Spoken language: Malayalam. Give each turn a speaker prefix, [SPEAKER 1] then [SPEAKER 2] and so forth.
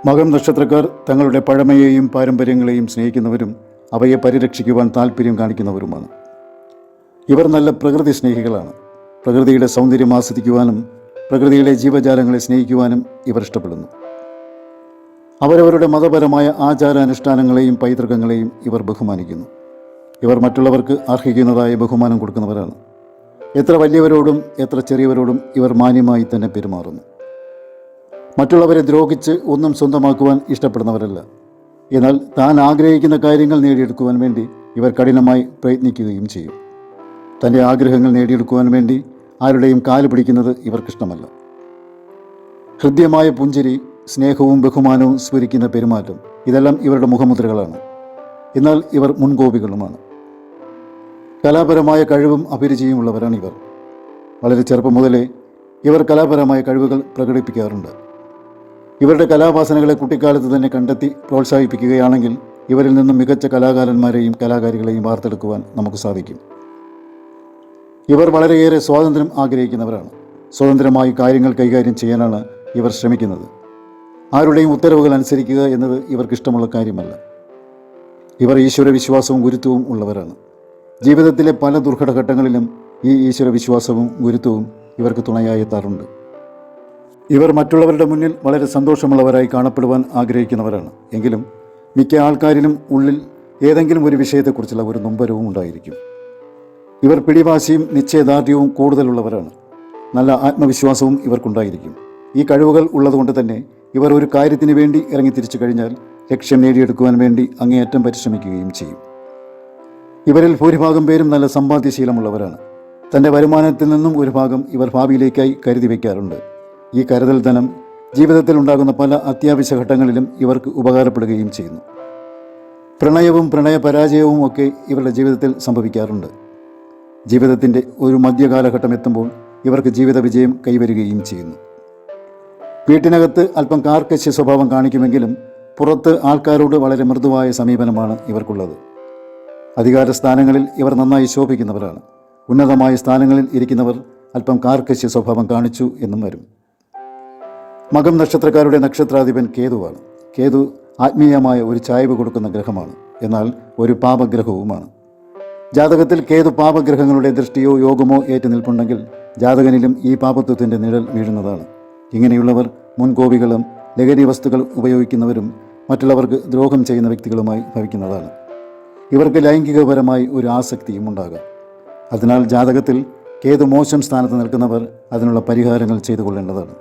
[SPEAKER 1] മകം നക്ഷത്രക്കാർ തങ്ങളുടെ പഴമയെയും പാരമ്പര്യങ്ങളെയും സ്നേഹിക്കുന്നവരും അവയെ പരിരക്ഷിക്കുവാൻ താല്പര്യം കാണിക്കുന്നവരുമാണ്. ഇവർ നല്ല പ്രകൃതി സ്നേഹികളാണ്. പ്രകൃതിയുടെ സൗന്ദര്യം ആസ്വദിക്കുവാനും പ്രകൃതിയിലെ ജീവജാലങ്ങളെ സ്നേഹിക്കുവാനും ഇവർ ഇഷ്ടപ്പെടുന്നു. അവരവരുടെ മതപരമായ ആചാരാനുഷ്ഠാനങ്ങളെയും പൈതൃകങ്ങളെയും ഇവർ ബഹുമാനിക്കുന്നു. ഇവർ മറ്റുള്ളവർക്ക് അർഹിക്കുന്നതായ ബഹുമാനം കൊടുക്കുന്നവരാണ്. എത്ര വലിയവരോടും എത്ര ചെറിയവരോടും ഇവർ മാന്യമായി തന്നെ പെരുമാറുന്നു. മറ്റുള്ളവരെ ദ്രോഹിച്ച് ഒന്നും സ്വന്തമാക്കുവാൻ ഇഷ്ടപ്പെടുന്നവരല്ല. എന്നാൽ താൻ ആഗ്രഹിക്കുന്ന കാര്യങ്ങൾ നേടിയെടുക്കുവാൻ വേണ്ടി ഇവർ കഠിനമായി പ്രയത്നിക്കുകയും ചെയ്യും. തൻ്റെ ആഗ്രഹങ്ങൾ നേടിയെടുക്കുവാൻ വേണ്ടി ആരുടെയും കാല് പിടിക്കുന്നത് ഇവർക്കിഷ്ടമല്ല. ഹൃദ്യമായ പുഞ്ചിരി, സ്നേഹവും ബഹുമാനവും സ്ഫുരിക്കുന്ന പെരുമാറ്റം, ഇതെല്ലാം ഇവരുടെ മുഖമുദ്രകളാണ്. എന്നാൽ ഇവർ മുൻകോപികളുമാണ്. കലാപരമായ കഴിവും അഭിരുചിയും ഉള്ളവരാണ് ഇവർ. വളരെ ചെറുപ്പം മുതലേ ഇവർ കലാപരമായ കഴിവുകൾ പ്രകടിപ്പിക്കാറുണ്ട്. ഇവരുടെ കലാവാസനകളെ കുട്ടിക്കാലത്ത് തന്നെ കണ്ടെത്തി പ്രോത്സാഹിപ്പിക്കുകയാണെങ്കിൽ ഇവരിൽ നിന്നും മികച്ച കലാകാരന്മാരെയും കലാകാരികളെയും വാർത്തെടുക്കുവാൻ നമുക്ക് സാധിക്കും. ഇവർ വളരെയേറെ സ്വാതന്ത്ര്യം ആഗ്രഹിക്കുന്നവരാണ്. സ്വതന്ത്രമായി കാര്യങ്ങൾ കൈകാര്യം ചെയ്യാനാണ് ഇവർ ശ്രമിക്കുന്നത്. ആരുടെയും ഉത്തരവുകൾ അനുസരിക്കുക എന്നത് ഇവർക്കിഷ്ടമുള്ള കാര്യമല്ല. ഇവർ ഈശ്വരവിശ്വാസവും ഗുരുത്വവും ഉള്ളവരാണ്. ജീവിതത്തിലെ പല ദുർഘടഘട്ടങ്ങളിലും ഈ ഈശ്വരവിശ്വാസവും ഗുരുത്വവും ഇവർക്ക് തുണയായി എത്താറുണ്ട്. ഇവർ മറ്റുള്ളവരുടെ മുന്നിൽ വളരെ സന്തോഷമുള്ളവരായി കാണപ്പെടുവാൻ ആഗ്രഹിക്കുന്നവരാണ്. എങ്കിലും മിക്ക ആൾക്കാരിലും ഉള്ളിൽ ഏതെങ്കിലും ഒരു വിഷയത്തെക്കുറിച്ചുള്ള ഒരു നൊമ്പരവും ഉണ്ടായിരിക്കും. ഇവർ പിടിവാശിയും നിശ്ചയദാർഢ്യവും കൂടുതലുള്ളവരാണ്. നല്ല ആത്മവിശ്വാസവും ഇവർക്കുണ്ടായിരിക്കും. ഈ കഴിവുകൾ ഉള്ളതുകൊണ്ട് തന്നെ ഇവർ ഒരു കാര്യത്തിന് വേണ്ടി ഇറങ്ങി തിരിച്ചു കഴിഞ്ഞാൽ ലക്ഷ്യം നേടിയെടുക്കുവാൻ വേണ്ടി അങ്ങേയറ്റം പരിശ്രമിക്കുകയും ചെയ്യും. ഇവരിൽ ഭൂരിഭാഗം പേരും നല്ല സമ്പാദ്യശീലമുള്ളവരാണ്. തൻ്റെ വരുമാനത്തിൽ നിന്നും ഒരു ഭാഗം ഇവർ ഭാവിയിലേക്കായി കരുതി വയ്ക്കാറുണ്ട്. ഈ കരുതൽ ധനം ജീവിതത്തിൽ ഉണ്ടാകുന്ന പല അത്യാവശ്യ ഘട്ടങ്ങളിലും ഇവർക്ക് ഉപകാരപ്പെടുകയും ചെയ്യുന്നു. പ്രണയവും പ്രണയപരാജയവും ഒക്കെ ഇവരുടെ ജീവിതത്തിൽ സംഭവിക്കാറുണ്ട്. ജീവിതത്തിൻ്റെ ഒരു മധ്യകാലഘട്ടം എത്തുമ്പോൾ ഇവർക്ക് ജീവിത വിജയം കൈവരുകയും ചെയ്യുന്നു. വീട്ടിനകത്ത് അല്പം കാർക്കശ്യ സ്വഭാവം കാണിക്കുമെങ്കിലും പുറത്ത് ആൾക്കാരോട് വളരെ മൃദുവായ സമീപനമാണ് ഇവർക്കുള്ളത്. അധികാര സ്ഥാനങ്ങളിൽ ഇവർ നന്നായി ശോഭിക്കുന്നവരാണ്. ഉന്നതമായ സ്ഥാനങ്ങളിൽ ഇരിക്കുന്നവർ അല്പം കാർക്കശ്യ സ്വഭാവം കാണിച്ചു എന്നും വരും. മകം നക്ഷത്രക്കാരുടെ നക്ഷത്രാധിപൻ കേതുവാണ്. കേതു ആത്മീയമായ ഒരു ചായ്വ് കൊടുക്കുന്ന ഗ്രഹമാണ്. എന്നാൽ ഒരു പാപഗ്രഹവുമാണ്. ജാതകത്തിൽ കേതു പാപഗ്രഹങ്ങളുടെ ദൃഷ്ടിയോ യോഗമോ ഏറ്റു നിൽപ്പുണ്ടെങ്കിൽ ജാതകനിലും ഈ പാപത്വത്തിൻ്റെ നിഴൽ വീഴുന്നതാണ്. ഇങ്ങനെയുള്ളവർ മുൻകോപികളും ലഹരി വസ്തുക്കൾ ഉപയോഗിക്കുന്നവരും മറ്റുള്ളവർക്ക് ദ്രോഹം ചെയ്യുന്ന വ്യക്തികളുമായി ഭവിക്കുന്നതാണ്. ഇവർക്ക് ലൈംഗികപരമായി ഒരു ആസക്തിയും ഉണ്ടാകാം. അതിനാൽ ജാതകത്തിൽ കേതു മോശം സ്ഥാനത്ത് നിൽക്കുന്നവർ അതിനുള്ള പരിഹാരങ്ങൾ ചെയ്തു കൊള്ളേണ്ടതാണ്.